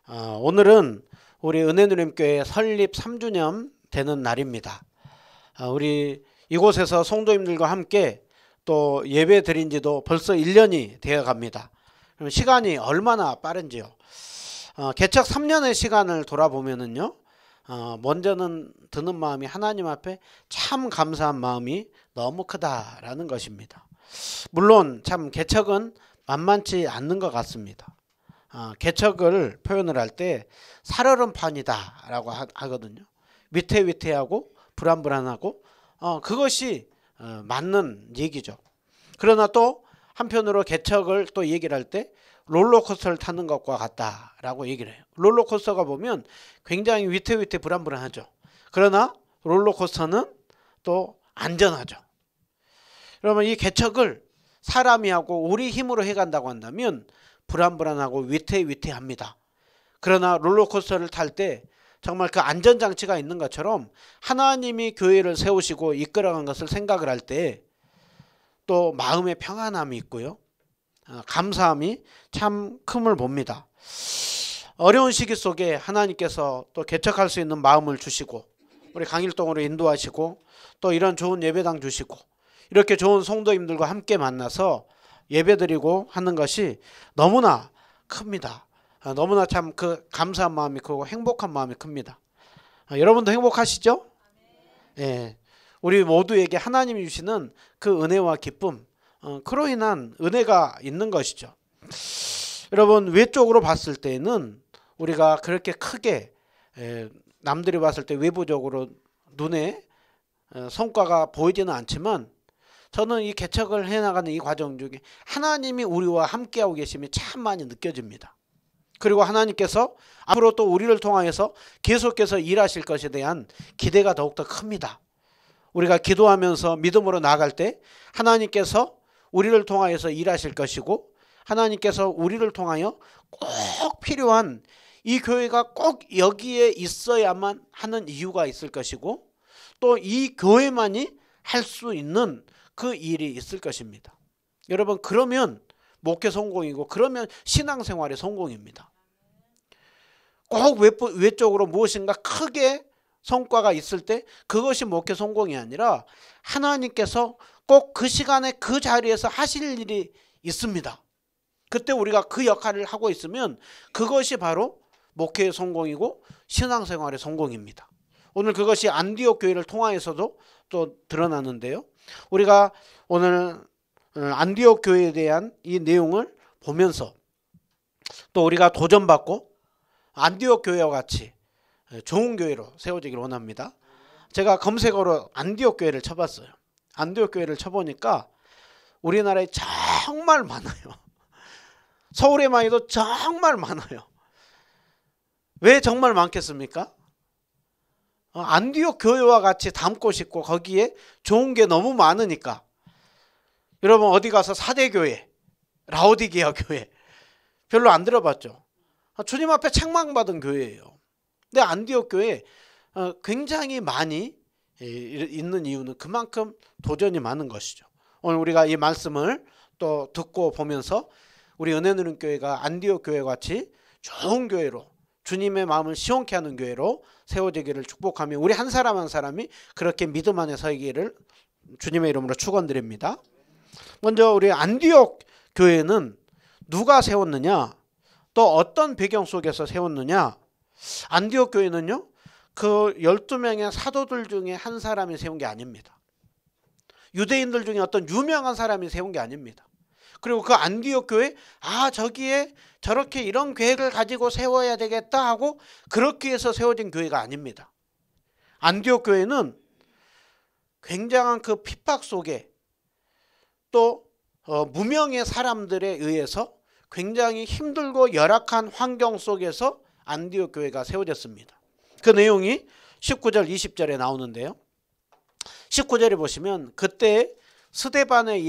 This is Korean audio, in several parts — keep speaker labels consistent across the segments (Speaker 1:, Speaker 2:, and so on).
Speaker 1: 오늘은 우리 은혜누림교회 설립 3주년 되는 날입니다. 우리 이곳에서 성도님들과 함께 또 예배 드린 지도 벌써 1년이 되어 갑니다. 시간이 얼마나 빠른지요. 개척 3년의 시간을 돌아보면은요, 먼저는 드는 마음이 하나님 앞에 참 감사한 마음이 너무 크다라는 것입니다. 물론 참 개척은 만만치 않는 것 같습니다. 개척을 표현을 할 때 살얼음판이다 라고 하거든요. 위태위태하고 불안불안하고 그것이 맞는 얘기죠. 그러나 또 한편으로 개척을 또 얘기를 할 때 롤러코스터를 타는 것과 같다라고 얘기를 해요. 롤러코스터가 보면 굉장히 위태위태 불안불안하죠. 그러나 롤러코스터는 또 안전하죠. 그러면 이 개척을 사람이 하고 우리 힘으로 해간다고 한다면 불안불안하고 위태위태합니다. 그러나 롤러코스터를 탈 때 정말 그 안전장치가 있는 것처럼 하나님이 교회를 세우시고 이끌어간 것을 생각을 할 때 또 마음의 평안함이 있고요. 감사함이 참 큼을 봅니다. 어려운 시기 속에 하나님께서 또 개척할 수 있는 마음을 주시고 우리 강일동으로 인도하시고 또 이런 좋은 예배당 주시고 이렇게 좋은 성도님들과 함께 만나서 예배드리고 하는 것이 너무나 큽니다. 너무나 참 그 감사한 마음이 크고 행복한 마음이 큽니다. 여러분도 행복하시죠? 예. 우리 모두에게 하나님이 주시는 그 은혜와 기쁨, 그로 인한 은혜가 있는 것이죠. 여러분, 외적으로 봤을 때는 우리가 그렇게 크게 남들이 봤을 때 외부적으로 눈에 성과가 보이지는 않지만 저는 이 개척을 해나가는 이 과정 중에 하나님이 우리와 함께하고 계심이 참 많이 느껴집니다. 그리고 하나님께서 앞으로 또 우리를 통하여서 계속해서 일하실 것에 대한 기대가 더욱더 큽니다. 우리가 기도하면서 믿음으로 나아갈 때 하나님께서 우리를 통하여서 일하실 것이고 하나님께서 우리를 통하여 꼭 필요한 이 교회가 꼭 여기에 있어야만 하는 이유가 있을 것이고 또 이 교회만이 할 수 있는 그 일이 있을 것입니다. 여러분, 그러면 목회 성공이고 그러면 신앙생활의 성공입니다. 꼭 외적으로 무엇인가 크게 성과가 있을 때 그것이 목회 성공이 아니라 하나님께서 꼭 그 시간에 그 자리에서 하실 일이 있습니다. 그때 우리가 그 역할을 하고 있으면 그것이 바로 목회의 성공이고 신앙생활의 성공입니다. 오늘 그것이 안디옥 교회를 통하여서도 또 드러나는데요. 우리가 오늘 안디옥 교회에 대한 이 내용을 보면서 또 우리가 도전받고 안디옥 교회와 같이 좋은 교회로 세워지기를 원합니다. 제가 검색어로 안디옥 교회를 쳐봤어요. 안디옥 교회를 쳐보니까 우리나라에 정말 많아요. 서울에만 해도 정말 많아요. 왜 정말 많겠습니까? 안디옥 교회와 같이 닮고 싶고 거기에 좋은 게 너무 많으니까. 여러분, 어디 가서 사대교회, 라오디게아 교회 별로 안 들어봤죠? 주님 앞에 책망받은 교회예요. 근데 안디옥 교회 굉장히 많이 있는 이유는 그만큼 도전이 많은 것이죠. 오늘 우리가 이 말씀을 또 듣고 보면서 우리 은혜누림교회가 안디옥 교회와 같이 좋은 교회로 주님의 마음을 시원케 하는 교회로 세워지기를 축복하며 우리 한 사람 한 사람이 그렇게 믿음 안에 서기를 주님의 이름으로 축원드립니다. 먼저 우리 안디옥 교회는 누가 세웠느냐, 또 어떤 배경 속에서 세웠느냐. 안디옥 교회는요, 그 12명의 사도들 중에 한 사람이 세운 게 아닙니다. 유대인들 중에 어떤 유명한 사람이 세운 게 아닙니다. 그리고 그 안디옥 교회, 저기에 저렇게 이런 계획을 가지고 세워야 되겠다 하고 그렇게 해서 세워진 교회가 아닙니다. 안디옥 교회는 굉장한 그 핍박 속에 또 무명의 사람들에 의해서 굉장히 힘들고 열악한 환경 속에서 안디옥 교회가 세워졌습니다. 그 내용이 19절 20절에 나오는데요. 19절에 보시면 그때 스데반의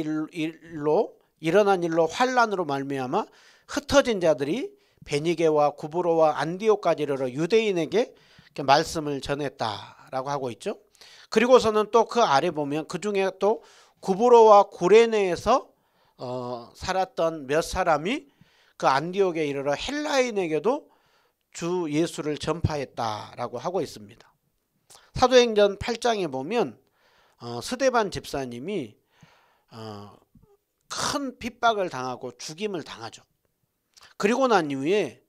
Speaker 1: 일어난 일로 환란으로 말미암아 흩어진 자들이 베니게와 구브로와 안디옥까지 이르러 유대인에게 말씀을 전했다라고 하고 있죠. 그리고서는 또 그 아래 보면 그 중에 또 구브로와 구레네에서 살았던 몇 사람이 그 안디옥에 이르러 헬라인에게도 주 예수를 전파했다라고 하고 있습니다. 사도행전 8장에 보면 스데반 집사님이 큰 핍박을 당하고 죽임을 당하죠. 그리고 난 이후에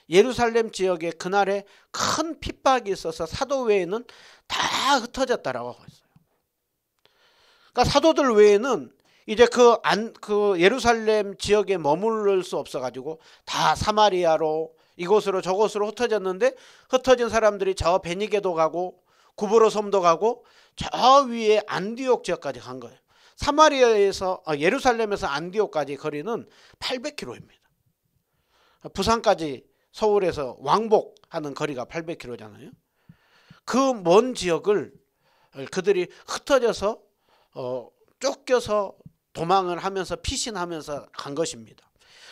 Speaker 1: 예루살렘 지역에 그날에 큰 핍박이 있어서 사도 외에는 다 흩어졌다라고 하고 있어요. 그러니까 사도들 외에는 이제 그 예루살렘 지역에 머무를 수 없어가지고 다 사마리아로 이곳으로 저곳으로 흩어졌는데, 흩어진 사람들이 저 베니게도 가고 구브로 섬도 가고 저 위에 안디옥 지역까지 간 거예요. 예루살렘에서 안디옥까지 거리는 800km입니다. 부산까지 서울에서 왕복하는 거리가 800km잖아요. 그 먼 지역을 그들이 흩어져서 쫓겨서 도망을 하면서 피신하면서 간 것입니다.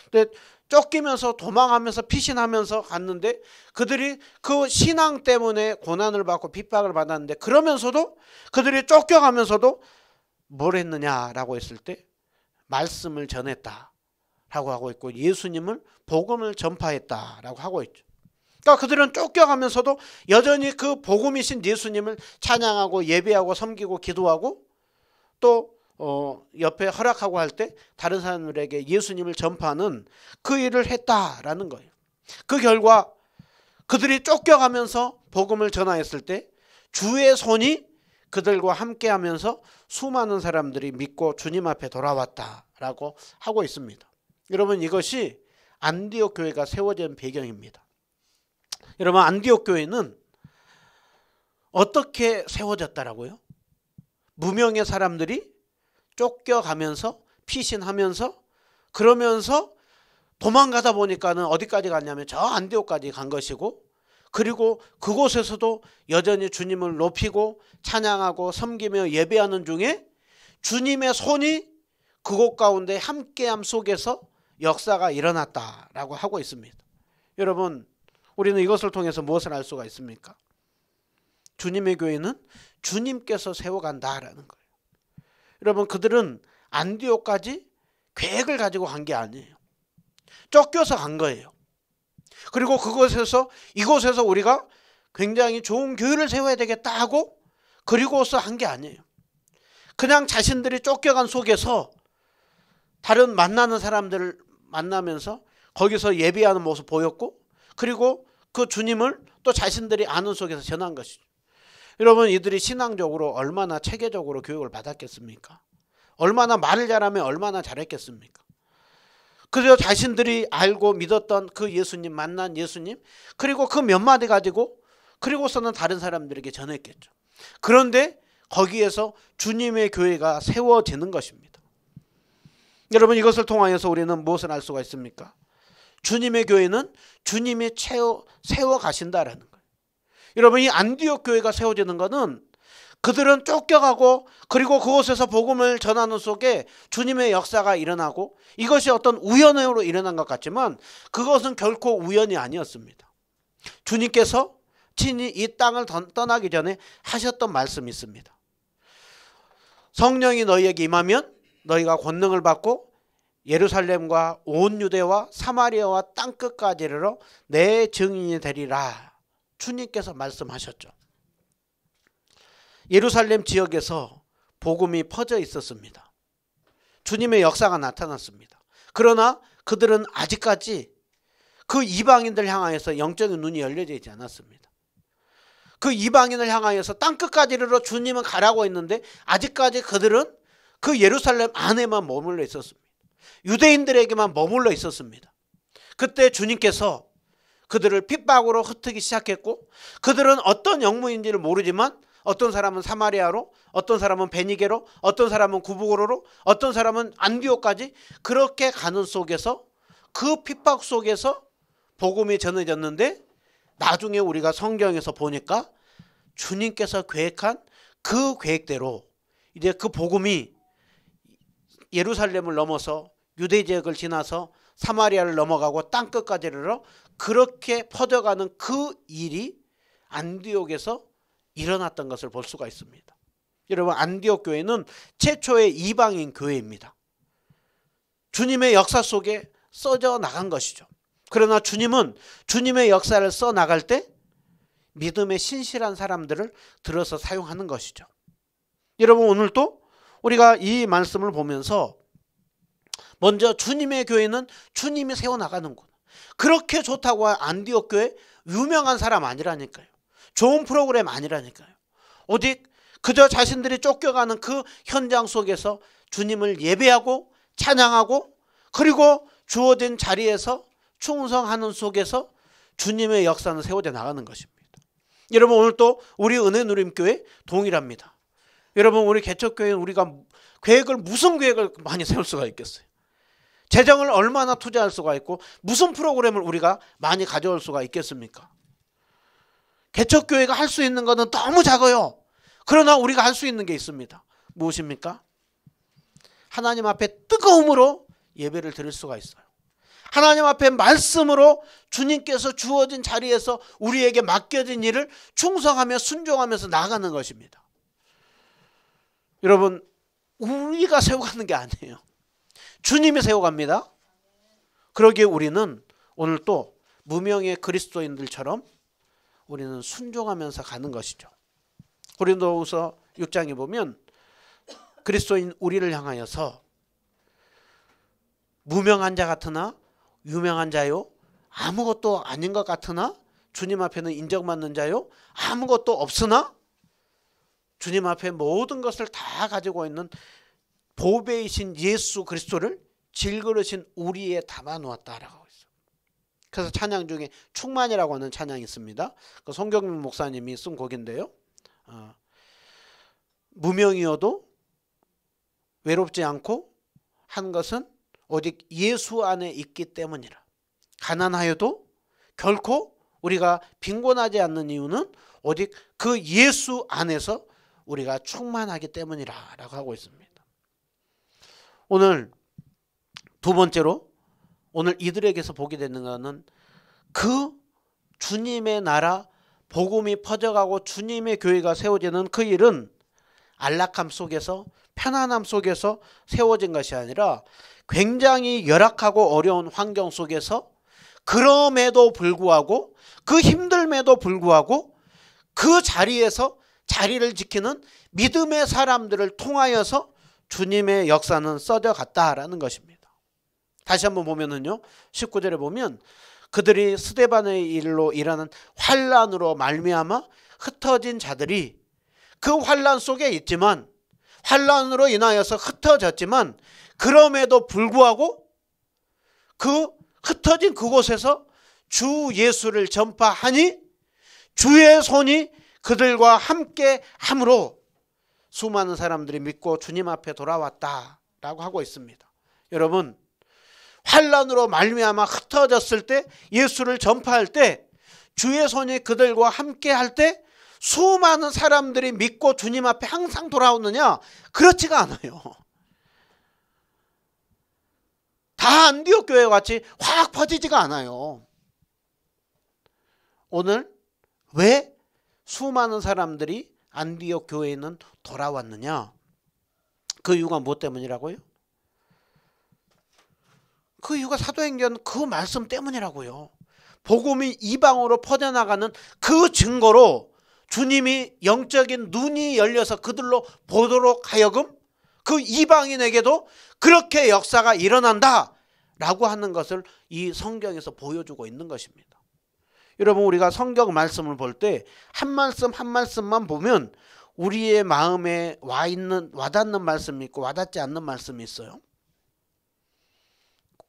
Speaker 1: 근데 쫓기면서 도망하면서 피신하면서 갔는데, 그들이 그 신앙 때문에 고난을 받고 핍박을 받았는데, 그러면서도 그들이 쫓겨가면서도 뭘 했느냐라고 했을 때 말씀을 전했다라고 하고 있고, 예수님을 복음을 전파했다라고 하고 있죠. 그러니까 그들은 쫓겨가면서도 여전히 그 복음이신 예수님을 찬양하고 예배하고 섬기고 기도하고, 또 옆에 허락하고 할 때 다른 사람들에게 예수님을 전파하는 그 일을 했다라는 거예요. 그 결과 그들이 쫓겨가면서 복음을 전하였을 때 주의 손이 그들과 함께하면서 수많은 사람들이 믿고 주님 앞에 돌아왔다라고 하고 있습니다. 여러분, 이것이 안디옥 교회가 세워진 배경입니다. 여러분, 안디옥 교회는 어떻게 세워졌다라고요? 무명의 사람들이 쫓겨가면서 피신하면서 그러면서 도망가다 보니까는 어디까지 갔냐면 저 안디옥까지 간 것이고, 그리고 그곳에서도 여전히 주님을 높이고 찬양하고 섬기며 예배하는 중에 주님의 손이 그곳 가운데 함께함 속에서 역사가 일어났다라고 하고 있습니다. 여러분, 우리는 이것을 통해서 무엇을 알 수가 있습니까? 주님의 교회는 주님께서 세워간다라는 거예요. 여러분, 그들은 안디옥까지 계획을 가지고 간 게 아니에요. 쫓겨서 간 거예요. 그리고 이곳에서 우리가 굉장히 좋은 교회를 세워야 되겠다 하고 그리고서 한 게 아니에요. 그냥 자신들이 쫓겨간 속에서 다른 만나는 사람들을 만나면서 거기서 예배하는 모습 보였고, 그리고 그 주님을 또 자신들이 아는 속에서 전한 것이죠. 여러분, 이들이 신앙적으로 얼마나 체계적으로 교육을 받았겠습니까? 얼마나 말을 잘하면 얼마나 잘했겠습니까? 그래서 자신들이 알고 믿었던 그 예수님, 만난 예수님, 그리고 그 몇 마디 가지고 그리고서는 다른 사람들에게 전했겠죠. 그런데 거기에서 주님의 교회가 세워지는 것입니다. 여러분, 이것을 통하여서 우리는 무엇을 알 수가 있습니까? 주님의 교회는 주님이 세워 가신다라는 거예요. 여러분, 이 안디옥 교회가 세워지는 것은 그들은 쫓겨가고 그리고 그곳에서 복음을 전하는 속에 주님의 역사가 일어나고, 이것이 어떤 우연으로 일어난 것 같지만 그것은 결코 우연이 아니었습니다. 주님께서 친히 이 땅을 떠나기 전에 하셨던 말씀이 있습니다. 성령이 너희에게 임하면 너희가 권능을 받고 예루살렘과 온 유대와 사마리아와 땅끝까지 이르러 내 증인이 되리라. 주님께서 말씀하셨죠. 예루살렘 지역에서 복음이 퍼져 있었습니다. 주님의 역사가 나타났습니다. 그러나 그들은 아직까지 그 이방인들 향하여서 영적인 눈이 열려져 있지 않았습니다. 그 이방인을 향하여서 땅끝까지 이르러 주님은 가라고 했는데 아직까지 그들은 그 예루살렘 안에만 머물러 있었습니다. 유대인들에게만 머물러 있었습니다. 그때 주님께서 그들을 핍박으로 흩트기 시작했고, 그들은 어떤 영문인지를 모르지만 어떤 사람은 사마리아로, 어떤 사람은 베니게로, 어떤 사람은 구브고로로, 어떤 사람은 안디옥까지 그렇게 가는 속에서, 그 핍박 속에서 복음이 전해졌는데, 나중에 우리가 성경에서 보니까 주님께서 계획한 그 계획대로 이제 그 복음이 예루살렘을 넘어서 유대 지역을 지나서 사마리아를 넘어가고 땅끝까지 이르러 그렇게 퍼져가는 그 일이 안디옥에서 일어났던 것을 볼 수가 있습니다. 여러분, 안디옥 교회는 최초의 이방인 교회입니다. 주님의 역사 속에 써져 나간 것이죠. 그러나 주님은 주님의 역사를 써나갈 때 믿음에 신실한 사람들을 들어서 사용하는 것이죠. 여러분, 오늘도 우리가 이 말씀을 보면서 먼저 주님의 교회는 주님이 세워나가는구나. 그렇게 좋다고 안디옥 교회 유명한 사람 아니라니까요. 좋은 프로그램 아니라니까요. 어디 그저 자신들이 쫓겨가는 그 현장 속에서 주님을 예배하고 찬양하고 그리고 주어진 자리에서 충성하는 속에서 주님의 역사는 세워져 나가는 것입니다. 여러분, 오늘 또 우리 은혜누림교회 동일합니다. 여러분, 우리 개척교회는 우리가 무슨 계획을 많이 세울 수가 있겠어요? 재정을 얼마나 투자할 수가 있고 무슨 프로그램을 우리가 많이 가져올 수가 있겠습니까? 개척교회가 할 수 있는 것은 너무 작아요. 그러나 우리가 할 수 있는 게 있습니다. 무엇입니까? 하나님 앞에 뜨거움으로 예배를 드릴 수가 있어요. 하나님 앞에 말씀으로 주님께서 주어진 자리에서 우리에게 맡겨진 일을 충성하며 순종하면서 나아가는 것입니다. 여러분, 우리가 세워가는 게 아니에요. 주님이 세워갑니다. 그러기에 우리는 오늘 또 무명의 그리스도인들처럼 우리는 순종하면서 가는 것이죠. 고린도후서 6장에 보면 그리스도인 우리를 향하여서 무명한 자 같으나 유명한 자요, 아무것도 아닌 것 같으나 주님 앞에는 인정받는 자요, 아무것도 없으나 주님 앞에 모든 것을 다 가지고 있는 보배이신 예수 그리스도를 질그릇인 우리에 담아놓았다라고 있어요. 그래서 찬양 중에 충만이라고 하는 찬양이 있습니다. 그 송경민 목사님이 쓴 곡인데요. 무명이어도 외롭지 않고 한 것은 오직 예수 안에 있기 때문이라. 가난하여도 결코 우리가 빈곤하지 않는 이유는 오직 그 예수 안에서 우리가 충만하기 때문이라 라고 하고 있습니다. 오늘 두 번째로 오늘 이들에게서 보게 되는 것은 그 주님의 나라 복음이 퍼져가고 주님의 교회가 세워지는 그 일은 안락함 속에서 편안함 속에서 세워진 것이 아니라 굉장히 열악하고 어려운 환경 속에서 그럼에도 불구하고 그 힘듦에도 불구하고 그 자리에서 자리를 지키는 믿음의 사람들을 통하여서 주님의 역사는 써져 갔다라는 것입니다. 다시 한번 보면은요, 19절에 보면 그들이 스데반의 일로 일어난 환란으로 말미암아 흩어진 자들이 그 환란 속에 있지만 환란으로 인하여서 흩어졌지만 그럼에도 불구하고 그 흩어진 그곳에서 주 예수를 전파하니 주의 손이 그들과 함께 함으로 수많은 사람들이 믿고 주님 앞에 돌아왔다라고 하고 있습니다. 여러분, 환란으로 말미암아 흩어졌을 때 예수를 전파할 때 주의 손이 그들과 함께 할 때 수많은 사람들이 믿고 주님 앞에 항상 돌아오느냐? 그렇지가 않아요. 다 안디옥 교회 같이 확 퍼지지가 않아요. 오늘 왜 수많은 사람들이 안디옥 교회에는 돌아왔느냐? 그 이유가 무엇 때문이라고요? 그 이유가 사도행전 그 말씀 때문이라고요. 복음이 이방으로 퍼져나가는 그 증거로 주님이 영적인 눈이 열려서 그들로 보도록 하여금 그 이방인에게도 그렇게 역사가 일어난다라고 하는 것을 이 성경에서 보여주고 있는 것입니다. 여러분, 우리가 성경 말씀을 볼 때 한 말씀 한 말씀만 보면 우리의 마음에 와닿는 말씀이 있고 와닿지 않는 말씀이 있어요.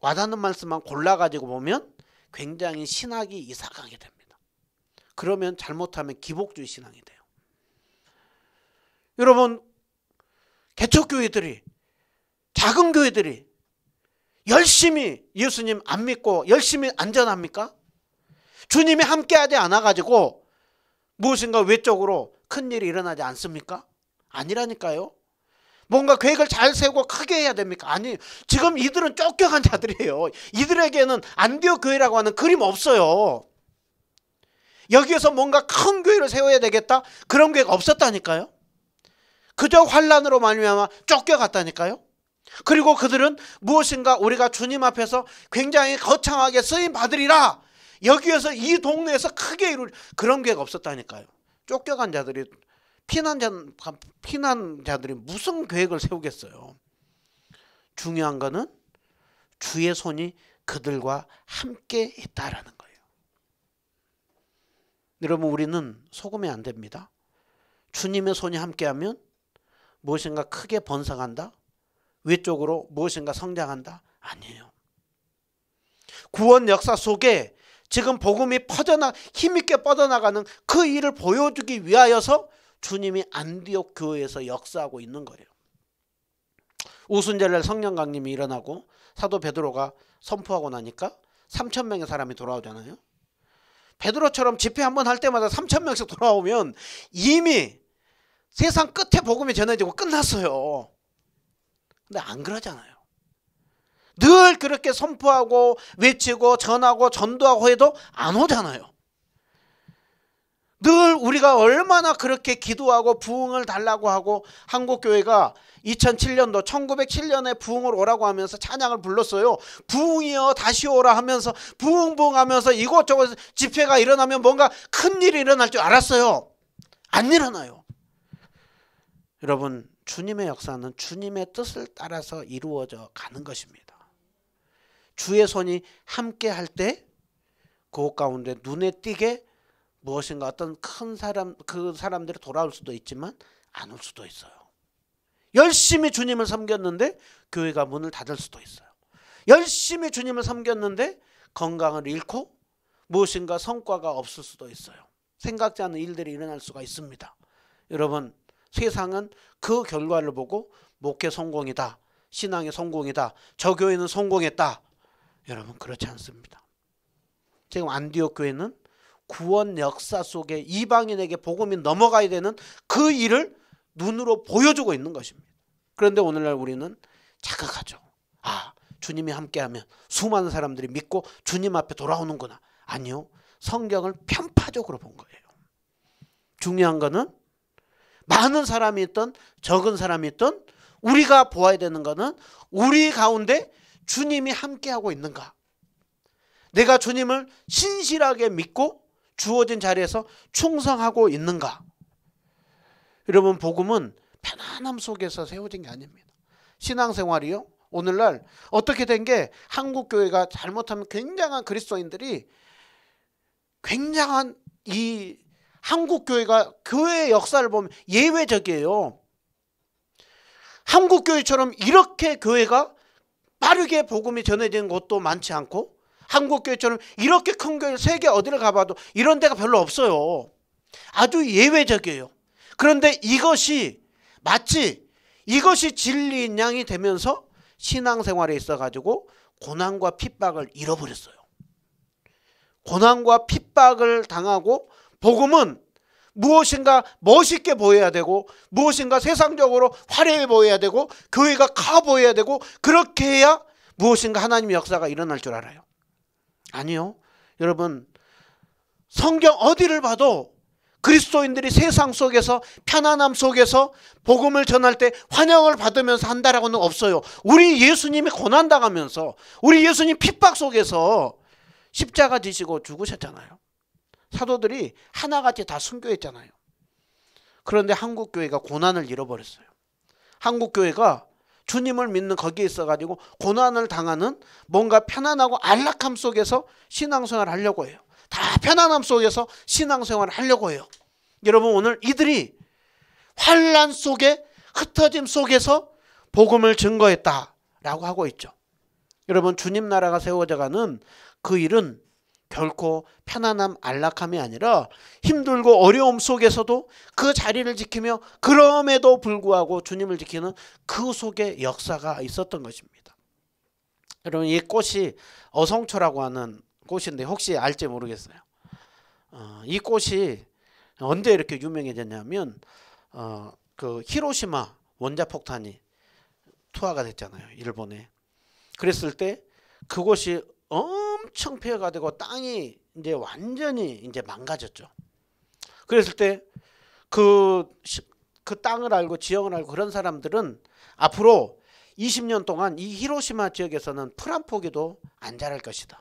Speaker 1: 와닿는 말씀만 골라가지고 보면 굉장히 신학이 이상하게 됩니다. 그러면 잘못하면 기복주의 신앙이 돼요. 여러분, 개척교회들이, 작은 교회들이 열심히 예수님 안 믿고 열심히 안전합니까? 주님이 함께하지 않아가지고 무엇인가 외적으로 큰일이 일어나지 않습니까? 아니라니까요. 뭔가 계획을 잘 세우고 크게 해야 됩니까? 아니, 지금 이들은 쫓겨간 자들이에요. 이들에게는 안디옥 교회라고 하는 그림 없어요. 여기에서 뭔가 큰 교회를 세워야 되겠다? 그런 계획 없었다니까요. 그저 환란으로 말미암아 쫓겨갔다니까요. 그리고 그들은 무엇인가 우리가 주님 앞에서 굉장히 거창하게 쓰임 받으리라, 여기에서 이 동네에서 크게 이룰 그런 계획 없었다니까요. 쫓겨간 자들이, 피난자들이 무슨 계획을 세우겠어요. 중요한 거는 주의 손이 그들과 함께 있다라는 거예요. 여러분, 우리는 속으면 안 됩니다. 주님의 손이 함께하면 무엇인가 크게 번성한다, 외적으로 무엇인가 성장한다? 아니에요. 구원 역사 속에 지금 복음이 힘있게 뻗어나가는 그 일을 보여주기 위하여서 주님이 안디옥 교회에서 역사하고 있는 거예요. 오순절날 성령 강림이 일어나고 사도 베드로가 선포하고 나니까 3,000명의 사람이 돌아오잖아요. 베드로처럼 집회 한번 할 때마다 3,000명씩 돌아오면 이미 세상 끝에 복음이 전해지고 끝났어요. 근데 안 그러잖아요. 늘 그렇게 선포하고 외치고 전하고 전도하고 해도 안 오잖아요. 늘 우리가 얼마나 그렇게 기도하고 부흥을 달라고 하고, 한국교회가 2007년도 1907년에 부흥을 오라고 하면서 찬양을 불렀어요. 부흥이여 다시 오라 하면서 부흥 하면서 이곳저곳 집회가 일어나면 뭔가 큰일이 일어날 줄 알았어요. 안 일어나요. 여러분, 주님의 역사는 주님의 뜻을 따라서 이루어져 가는 것입니다. 주의 손이 함께 할 때 그곳 가운데 눈에 띄게 무엇인가 어떤 큰 사람, 그 사람들이 돌아올 수도 있지만 안 올 수도 있어요. 열심히 주님을 섬겼는데 교회가 문을 닫을 수도 있어요. 열심히 주님을 섬겼는데 건강을 잃고 무엇인가 성과가 없을 수도 있어요. 생각지 않은 일들이 일어날 수가 있습니다. 여러분, 세상은 그 결과를 보고 목회 성공이다, 신앙의 성공이다, 저 교회는 성공했다. 여러분, 그렇지 않습니다. 지금 안디옥 교회는 구원 역사 속에 이방인에게 복음이 넘어가야 되는 그 일을 눈으로 보여주고 있는 것입니다. 그런데 오늘날 우리는 자각하죠. 아, 주님이 함께하면 수많은 사람들이 믿고 주님 앞에 돌아오는구나. 아니요, 성경을 편파적으로 본 거예요. 중요한 거는 많은 사람이 있든 적은 사람이 있든 우리가 보아야 되는 거는 우리 가운데 주님이 함께하고 있는가, 내가 주님을 신실하게 믿고 주어진 자리에서 충성하고 있는가. 여러분, 복음은 편안함 속에서 세워진 게 아닙니다. 신앙생활이요, 오늘날 어떻게 된 게, 한국교회가 잘못하면 굉장한 그리스도인들이 굉장한 이 한국교회가 교회의 역사를 보면 예외적이에요. 한국교회처럼 이렇게 교회가 빠르게 복음이 전해지는 곳도 많지 않고, 한국교회처럼 이렇게 큰 교회 세계 어디를 가봐도 이런 데가 별로 없어요. 아주 예외적이에요. 그런데 이것이 마치 이것이 진리인 양이 되면서 신앙생활에 있어가지고 고난과 핍박을 잃어버렸어요. 고난과 핍박을 당하고 복음은 무엇인가 멋있게 보여야 되고 무엇인가 세상적으로 화려해 보여야 되고 교회가 커 보여야 되고 그렇게 해야 무엇인가 하나님의 역사가 일어날 줄 알아요. 아니요. 여러분, 성경 어디를 봐도 그리스도인들이 세상 속에서 편안함 속에서 복음을 전할 때 환영을 받으면서 한다라고는 없어요. 우리 예수님이 고난당하면서 우리 예수님 핍박 속에서 십자가 지시고 죽으셨잖아요. 사도들이 하나같이 다 순교했잖아요. 그런데 한국교회가 고난을 잃어버렸어요. 한국교회가 주님을 믿는 거기에 있어가지고 고난을 당하는 뭔가 편안하고 안락함 속에서 신앙생활을 하려고 해요. 다 편안함 속에서 신앙생활을 하려고 해요. 여러분, 오늘 이들이 환난 속에 흩어짐 속에서 복음을 증거했다라고 하고 있죠. 여러분, 주님 나라가 세워져가는 그 일은 결코 편안함 안락함이 아니라 힘들고 어려움 속에서도 그 자리를 지키며 그럼에도 불구하고 주님을 지키는 그 속에 역사가 있었던 것입니다. 여러분, 이 꽃이 어성초라고 하는 꽃인데 혹시 알지 모르겠어요. 이 꽃이 언제 이렇게 유명해졌냐면 그 히로시마 원자폭탄이 투하가 됐잖아요, 일본에. 그랬을 때 그곳이 엄청 폐허가 되고 땅이 이제 완전히 이제 망가졌죠. 그랬을 때 그 땅을 알고 지형을 알고 그런 사람들은 앞으로 20년 동안 이 히로시마 지역에서는 풀 한 포기도 안 자랄 것이다.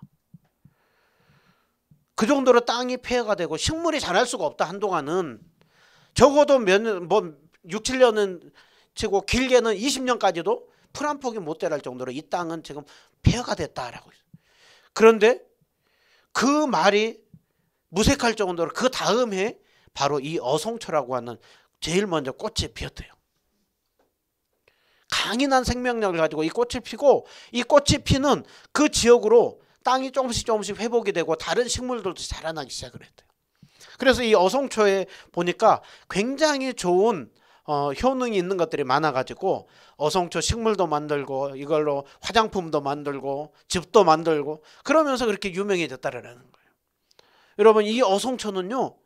Speaker 1: 그 정도로 땅이 폐허가 되고 식물이 자랄 수가 없다. 한동안은 적어도 몇 년, 6, 7년은 치고 길게는 20년까지도 풀 한 폭이 못 자랄 정도로 이 땅은 지금 폐허가 됐다라고 있어요. 그런데 그 말이 무색할 정도로 그 다음 해 바로 이 어송초라고 하는 제일 먼저 꽃이 피었대요. 강인한 생명력을 가지고 이 꽃이 피고 이 꽃이 피는 그 지역으로 땅이 조금씩 회복이 되고 다른 식물들도 자라나기 시작을 했대요. 그래서 이 어송초에 보니까 굉장히 좋은 효능이 있는 것들이 많아가지고 어송초 식물도 만들고 이걸로 화장품도 만들고 집도 만들고 그러면서 그렇게 유명해졌다라는 거예요. 여러분, 이 어송초는요,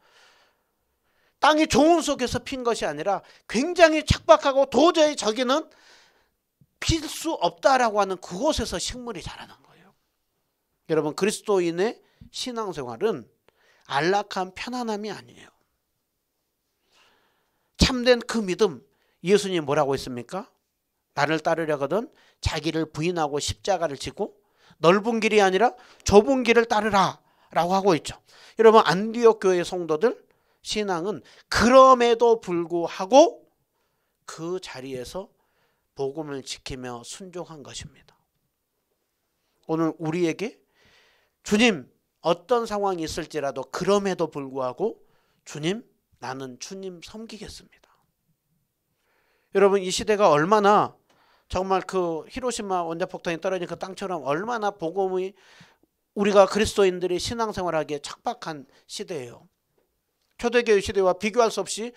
Speaker 1: 땅이 좋은 속에서 핀 것이 아니라 굉장히 척박하고 도저히 저기는 필 수 없다라고 하는 그곳에서 식물이 자라난 거예요. 여러분, 그리스도인의 신앙생활은 안락한 편안함이 아니에요. 참된 그 믿음, 예수님 뭐라고 했습니까? 나를 따르려거든 자기를 부인하고 십자가를 지고 넓은 길이 아니라 좁은 길을 따르라 라고 하고 있죠. 여러분, 안디옥 교회 성도들 신앙은 그럼에도 불구하고 그 자리에서 복음을 지키며 순종한 것입니다. 오늘 우리에게 주님, 어떤 상황이 있을지라도 그럼에도 불구하고 주님, 나는 주님 섬기겠습니다. 여러분, 이 시대가 얼마나 정말 그 히로시마 원자폭탄이 떨어진 그 땅처럼 얼마나 복음이 우리가 그리스도인들이 신앙생활하기에 척박한 시대예요. 초대교회 시대와 비교할 수 없이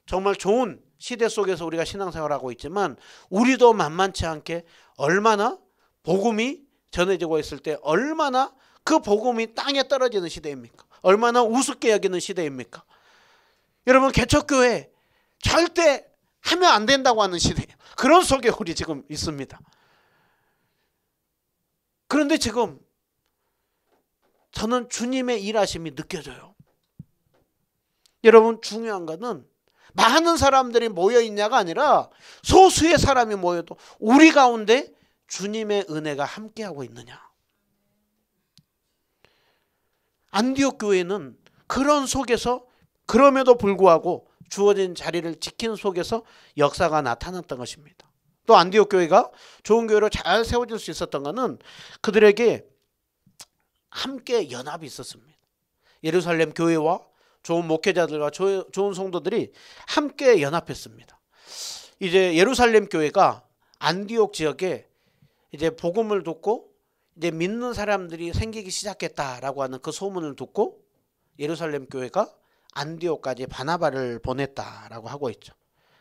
Speaker 1: 정말 좋은 시대 속에서 우리가 신앙생활하고 있지만 우리도 만만치 않게 얼마나 복음이 전해지고 있을 때 얼마나 그 복음이 땅에 떨어지는 시대입니까? 얼마나 우습게 여기는 시대입니까? 여러분, 개척교회 절대 하면 안 된다고 하는 시대예요. 그런 속에 우리 지금 있습니다. 그런데 지금 저는 주님의 일하심이 느껴져요. 여러분, 중요한 것은 많은 사람들이 모여 있냐가 아니라 소수의 사람이 모여도 우리 가운데 주님의 은혜가 함께하고 있느냐. 안디옥 교회는 그런 속에서 그럼에도 불구하고 주어진 자리를 지킨 속에서 역사가 나타났던 것입니다. 또 안디옥 교회가 좋은 교회로 잘 세워질 수 있었던 것은 그들에게 함께 연합이 있었습니다. 예루살렘 교회와 좋은 목회자들과 좋은 성도들이 함께 연합했습니다. 이제 예루살렘 교회가 안디옥 지역에 이제 복음을 듣고 이제 믿는 사람들이 생기기 시작했다라고 하는 그 소문을 듣고 예루살렘 교회가 안디옥까지 바나바를 보냈다라고 하고 있죠.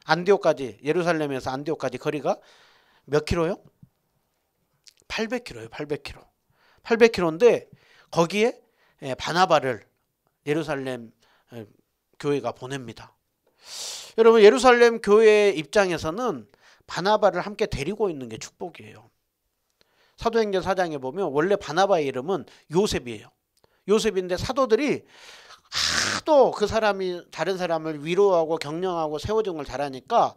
Speaker 1: 안디옥까지, 예루살렘에서 안디옥까지 거리가 몇 킬로요? 800킬로예요. 800킬로. 800킬로인데 거기에 바나바를 예루살렘 교회가 보냅니다. 여러분, 예루살렘 교회 입장에서는 바나바를 함께 데리고 있는 게 축복이에요. 사도행전 4장에 보면 원래 바나바의 이름은 요셉이에요. 요셉인데 사도들이 하도 그 사람이 다른 사람을 위로하고 격려하고 세워준 걸 잘하니까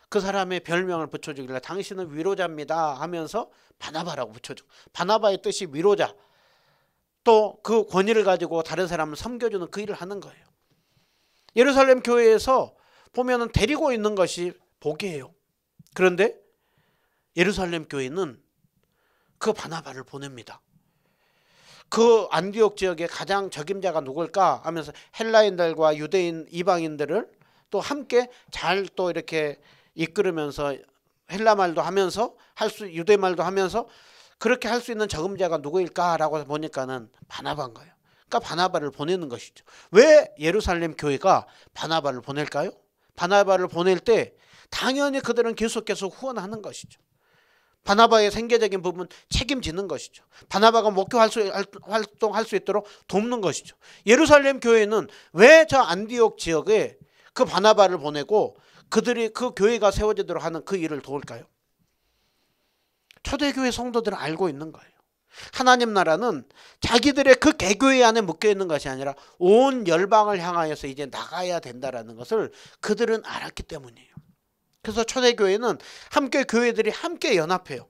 Speaker 1: 그 사람의 별명을 붙여주길래 당신은 위로자입니다 하면서 바나바라고 붙여줘. 바나바의 뜻이 위로자. 또 그 권위를 가지고 다른 사람을 섬겨주는 그 일을 하는 거예요. 예루살렘 교회에서 보면은 데리고 있는 것이 복이에요. 그런데 예루살렘 교회는 그 바나바를 보냅니다. 그 안디옥 지역의 가장 적임자가 누굴까 하면서 헬라인들과 유대인 이방인들을 또 함께 잘 또 이렇게 이끌으면서 헬라 말도 하면서 유대 말도 하면서 그렇게 할 수 있는 적임자가 누구일까라고 보니까는 바나바인 거예요. 그러니까 바나바를 보내는 것이죠. 왜 예루살렘 교회가 바나바를 보낼까요? 바나바를 보낼 때 당연히 그들은 계속해서 후원하는 것이죠. 바나바의 생계적인 부분 책임지는 것이죠. 바나바가 목교 활동할 수 있도록 돕는 것이죠. 예루살렘 교회는 왜 저 안디옥 지역에 그 바나바를 보내고 그들이 그 교회가 세워지도록 하는 그 일을 도울까요? 초대교회 성도들은 알고 있는 거예요. 하나님 나라는 자기들의 그 개교회 안에 묶여 있는 것이 아니라 온 열방을 향하여서 이제 나가야 된다라는 것을 그들은 알았기 때문이에요. 그래서 초대교회는 함께 교회들이 함께 연합해요.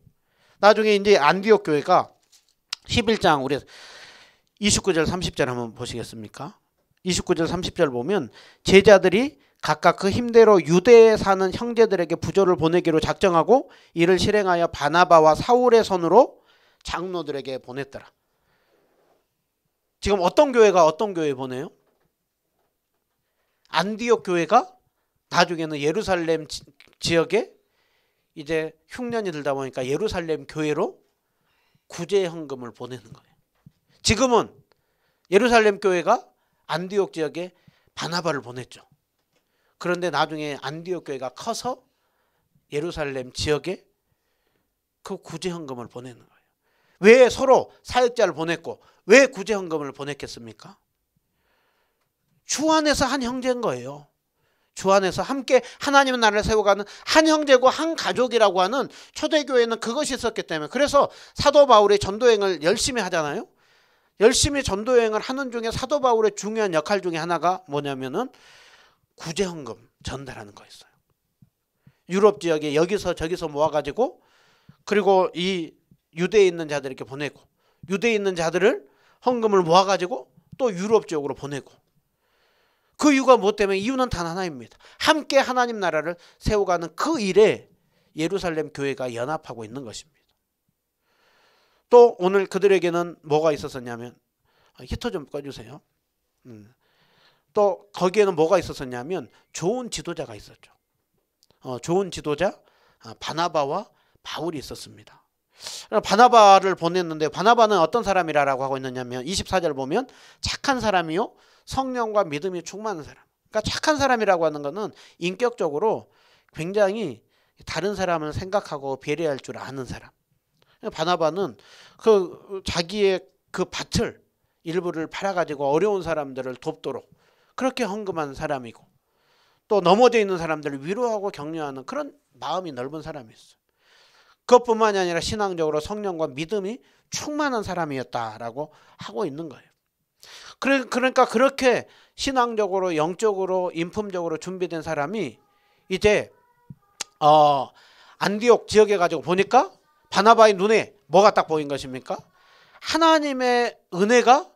Speaker 1: 나중에 이제 안디옥 교회가 11장 우리 29절 30절 한번 보시겠습니까? 29절 30절 보면 제자들이 각각 그 힘대로 유대에 사는 형제들에게 부조를 보내기로 작정하고 이를 실행하여 바나바와 사울의 손으로 장로들에게 보냈더라. 지금 어떤 교회가 어떤 교회 보내요? 안디옥 교회가 나중에는 예루살렘 지역에 이제 흉년이 들다 보니까 예루살렘 교회로 구제 헌금을 보내는 거예요. 지금은 예루살렘 교회가 안디옥 지역에 바나바를 보냈죠. 그런데 나중에 안디옥 교회가 커서 예루살렘 지역에 그 구제 헌금을 보내는 거예요. 왜 서로 사역자를 보냈고 왜 구제 헌금을 보냈겠습니까? 주 안에서 한 형제인 거예요. 주 안에서 함께 하나님의 나라를 세워가는 한 형제고 한 가족이라고 하는 초대교회는 그것이 있었기 때문에, 그래서 사도 바울의 전도행을 열심히 하잖아요. 열심히 전도행을 하는 중에 사도 바울의 중요한 역할 중에 하나가 뭐냐면은 구제헌금 전달하는 거였어요. 유럽 지역에 여기서 저기서 모아가지고 그리고 이 유대에 있는 자들에게 보내고 유대에 있는 자들을 헌금을 모아가지고 또 유럽 지역으로 보내고, 그 이유가 무엇 때문에? 이유는 단 하나입니다. 함께 하나님 나라를 세워가는 그 일에 예루살렘 교회가 연합하고 있는 것입니다. 또 오늘 그들에게는 뭐가 있었었냐면, 히터 좀 꺼주세요. 또 거기에는 뭐가 있었었냐면 좋은 지도자가 있었죠. 좋은 지도자 바나바와 바울이 있었습니다. 바나바를 보냈는데 바나바는 어떤 사람이라고 하고 있느냐면 24절 보면 착한 사람이요 성령과 믿음이 충만한 사람. 그러니까 착한 사람이라고 하는 것은 인격적으로 굉장히 다른 사람을 생각하고 배려할 줄 아는 사람. 바나바는 그 자기의 그 밭을 일부를 팔아가지고 어려운 사람들을 돕도록 그렇게 헌금한 사람이고, 또 넘어져 있는 사람들을 위로하고 격려하는 그런 마음이 넓은 사람이었어요. 그것뿐만이 아니라 신앙적으로 성령과 믿음이 충만한 사람이었다라고 하고 있는 거예요. 그러니까 그렇게 신앙적으로 영적으로 인품적으로 준비된 사람이 이제 안디옥 지역에 가지고 보니까 바나바의 눈에 뭐가 딱 보인 것입니까? 하나님의 은혜가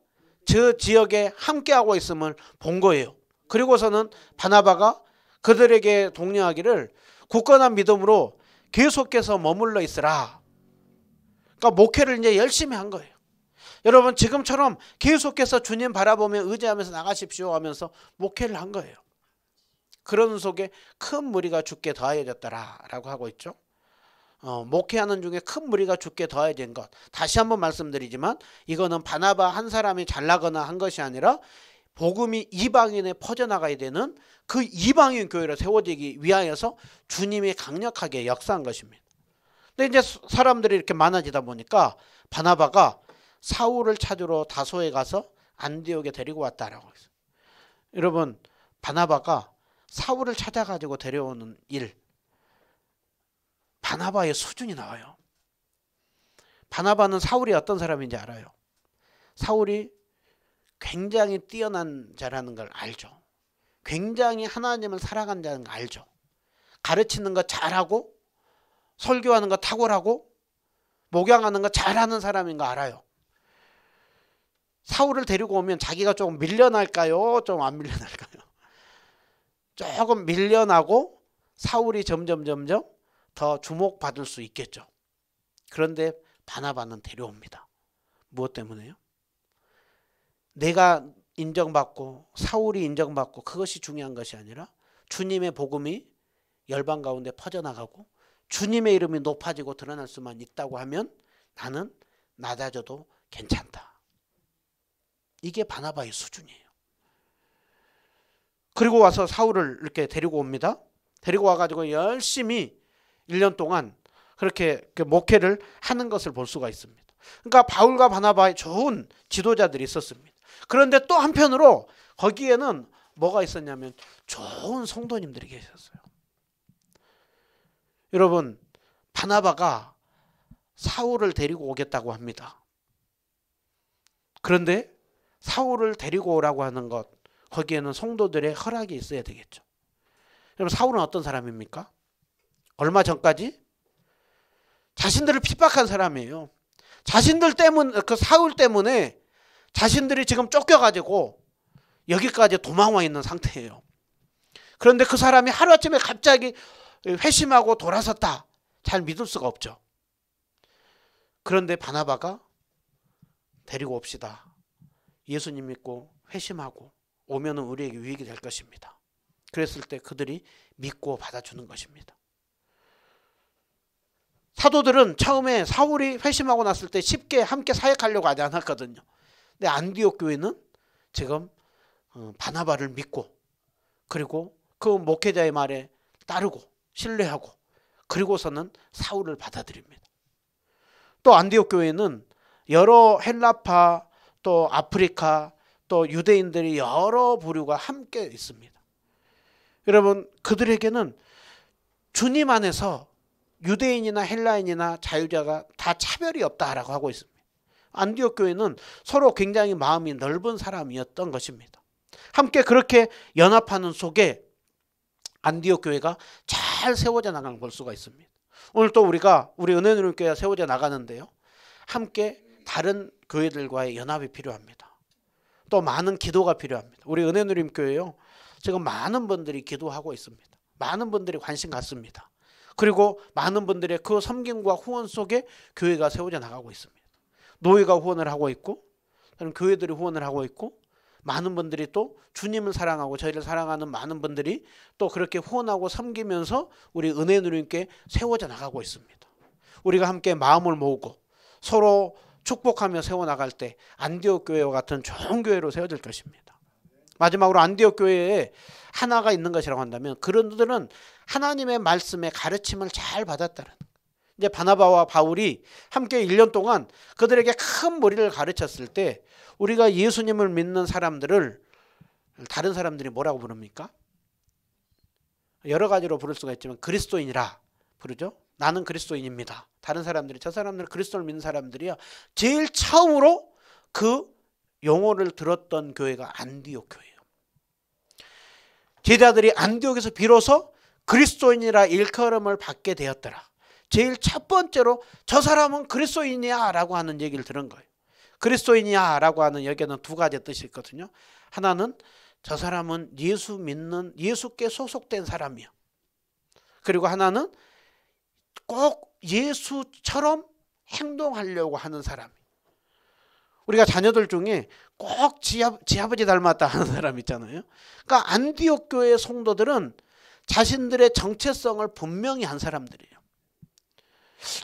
Speaker 1: 저 지역에 함께하고 있음을 본 거예요. 그리고서는 바나바가 그들에게 독려하기를 굳건한 믿음으로 계속해서 머물러 있으라. 그러니까 목회를 이제 열심히 한 거예요. 여러분 지금처럼 계속해서 주님 바라보며 의지하면서 나가십시오 하면서 목회를 한 거예요. 그런 속에 큰 무리가 죽게 더하여졌더라라고 하고 있죠. 목회하는 중에 큰 무리가 죽게 더해진 것, 다시 한번 말씀드리지만 이거는 바나바 한 사람이 잘나거나 한 것이 아니라 복음이 이방인에 퍼져나가야 되는 그 이방인 교회로 세워지기 위하여서 주님이 강력하게 역사한 것입니다. 근데 이제 사람들이 이렇게 많아지다 보니까 바나바가 사울을 찾으러 다소에 가서 안디옥에 데리고 왔다라고 했어요. 여러분 바나바가 사울을 찾아가지고 데려오는 일, 바나바의 수준이 나와요. 바나바는 사울이 어떤 사람인지 알아요. 사울이 굉장히 뛰어난 자라는 걸 알죠. 굉장히 하나님을 사랑하는 자는 걸 알죠. 가르치는 거 잘하고 설교하는 거 탁월하고 목양하는 거 잘하는 사람인 거 알아요. 사울을 데리고 오면 자기가 조금 밀려날까요? 좀 안 밀려날까요? 조금 밀려나고 사울이 점점 더 주목받을 수 있겠죠. 그런데 바나바는 데려옵니다. 무엇 때문에요? 내가 인정받고 사울이 인정받고 그것이 중요한 것이 아니라 주님의 복음이 열방 가운데 퍼져나가고 주님의 이름이 높아지고 드러날 수만 있다고 하면 나는 낮아져도 괜찮다. 이게 바나바의 수준이에요. 그리고 와서 사울을 이렇게 데리고 옵니다. 데리고 와가지고 열심히 1년 동안 그렇게 목회를 하는 것을 볼 수가 있습니다. 그러니까 바울과 바나바의 좋은 지도자들이 있었습니다. 그런데 또 한편으로 거기에는 뭐가 있었냐면 좋은 성도님들이 계셨어요. 여러분 바나바가 사울을 데리고 오겠다고 합니다. 그런데 사울을 데리고 오라고 하는 것, 거기에는 성도들의 허락이 있어야 되겠죠. 여러분 사울은 어떤 사람입니까? 얼마 전까지 자신들을 핍박한 사람이에요. 자신들 때문, 그 사울 때문에 자신들이 지금 쫓겨가지고 여기까지 도망와 있는 상태예요. 그런데 그 사람이 하루아침에 갑자기 회심하고 돌아섰다. 잘 믿을 수가 없죠. 그런데 바나바가 데리고 옵시다. 예수님 믿고 회심하고 오면은 우리에게 유익이 될 것입니다. 그랬을 때 그들이 믿고 받아주는 것입니다. 사도들은 처음에 사울이 회심하고 났을 때 쉽게 함께 사역하려고 하지 않았거든요. 근데 안디옥 교회는 지금 바나바를 믿고 그리고 그 목회자의 말에 따르고 신뢰하고 그리고서는 사울을 받아들입니다. 또 안디옥 교회는 여러 헬라파 또 아프리카 또 유대인들이 여러 부류가 함께 있습니다. 여러분 그들에게는 주님 안에서 유대인이나 헬라인이나 자유자가 다 차별이 없다라고 하고 있습니다. 안디옥 교회는 서로 굉장히 마음이 넓은 사람이었던 것입니다. 함께 그렇게 연합하는 속에 안디옥 교회가 잘 세워져 나가는 걸 볼 수가 있습니다. 오늘 또 우리 은혜누림교회가 세워져 나가는데요. 함께 다른 교회들과의 연합이 필요합니다. 또 많은 기도가 필요합니다. 우리 은혜누림교회요. 지금 많은 분들이 기도하고 있습니다. 많은 분들이 관심 갖습니다. 그리고 많은 분들의 그 섬김과 후원 속에 교회가 세워져 나가고 있습니다. 노예가 후원을 하고 있고 교회들이 후원을 하고 있고 많은 분들이 또 주님을 사랑하고 저희를 사랑하는 많은 분들이 또 그렇게 후원하고 섬기면서 우리 은혜누림교회 세워져 나가고 있습니다. 우리가 함께 마음을 모으고 서로 축복하며 세워나갈 때 안디옥 교회와 같은 좋은 교회로 세워질 것입니다. 마지막으로 안디옥 교회에 하나가 있는 것이라고 한다면 그런들은 하나님의 말씀의 가르침을 잘 받았다는 거예요. 이제 바나바와 바울이 함께 1년 동안 그들에게 큰 머리를 가르쳤을 때 우리가 예수님을 믿는 사람들을 다른 사람들이 뭐라고 부릅니까? 여러 가지로 부를 수가 있지만 그리스도인이라 부르죠. 나는 그리스도인입니다. 다른 사람들이 저 사람들은 그리스도를 믿는 사람들이야. 제일 처음으로 그 용어를 들었던 교회가 안디옥 교회예요. 제자들이 안디옥에서 비로소 그리스도인이라 일컬음을 받게 되었더라. 제일 첫 번째로 저 사람은 그리스도인이야 라고 하는 얘기를 들은 거예요. 그리스도인이야 라고 하는 여기에는 두 가지 뜻이 있거든요. 하나는 저 사람은 예수 믿는 예수께 소속된 사람이야. 그리고 하나는 꼭 예수처럼 행동하려고 하는 사람. 우리가 자녀들 중에 꼭 지 아버지 닮았다 하는 사람 있잖아요. 그러니까 안디옥 교회의 성도들은 자신들의 정체성을 분명히 한 사람들이에요.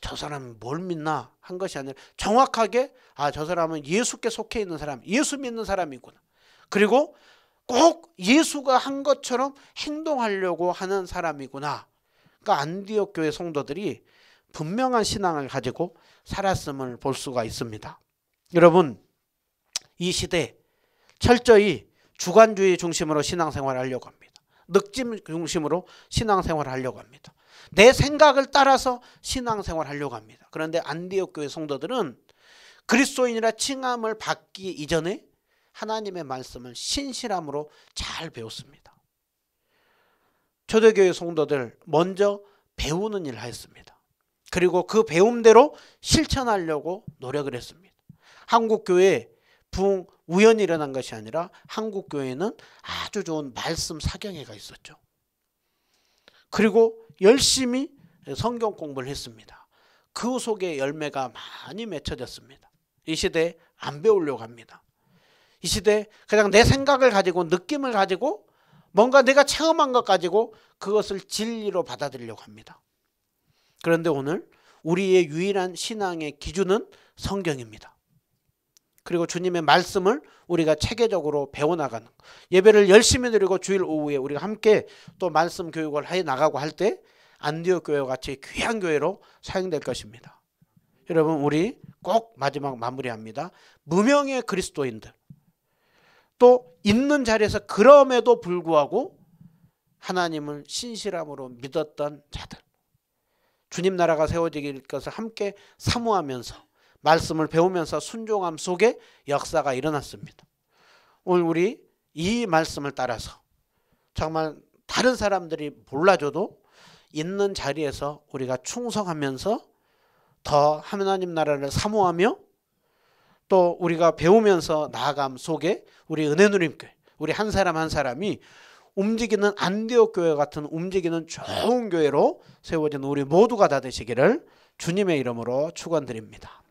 Speaker 1: 저 사람은 뭘 믿나 한 것이 아니라 정확하게 저 사람은 예수께 속해 있는 사람, 예수 믿는 사람이구나. 그리고 꼭 예수가 한 것처럼 행동하려고 하는 사람이구나. 그러니까 안디옥 교회 성도들이 분명한 신앙을 가지고 살았음을 볼 수가 있습니다. 여러분 이 시대 철저히 주관주의 중심으로 신앙생활을 하려고 합니다. 늑짐 중심으로 신앙생활을 하려고 합니다. 내 생각을 따라서 신앙생활을 하려고 합니다. 그런데 안디옥 교회 성도들은 그리스도인이라 칭함을 받기 이전에 하나님의 말씀을 신실함으로 잘 배웠습니다. 초대교회 성도들 먼저 배우는 일을 했습니다. 그리고 그 배움대로 실천하려고 노력을 했습니다. 한국교회 부흥 우연히 일어난 것이 아니라 한국교회는 아주 좋은 말씀 사경회가 있었죠. 그리고 열심히 성경 공부를 했습니다. 그 속에 열매가 많이 맺혀졌습니다. 이 시대에 안 배우려고 합니다. 이 시대에 그냥 내 생각을 가지고 느낌을 가지고 뭔가 내가 체험한 것 가지고 그것을 진리로 받아들이려고 합니다. 그런데 오늘 우리의 유일한 신앙의 기준은 성경입니다. 그리고 주님의 말씀을 우리가 체계적으로 배워나가는 예배를 열심히 드리고 주일 오후에 우리가 함께 또 말씀 교육을 해 나가고 할 때 안디옥 교회와 같이 귀한 교회로 사용될 것입니다. 여러분 우리 꼭 마지막 마무리합니다. 무명의 그리스도인들 또 있는 자리에서 그럼에도 불구하고 하나님을 신실함으로 믿었던 자들 주님 나라가 세워지길 것을 함께 사모하면서 말씀을 배우면서 순종함 속에 역사가 일어났습니다. 오늘 우리 이 말씀을 따라서 정말 다른 사람들이 몰라줘도 있는 자리에서 우리가 충성하면서 더 하나님 나라를 사모하며 또 우리가 배우면서 나아감 속에 우리 은혜누림교회, 우리 한 사람 한 사람이 움직이는 안디옥 교회 같은 움직이는 좋은 교회로 세워진 우리 모두가 다 되시기를 주님의 이름으로 축원드립니다.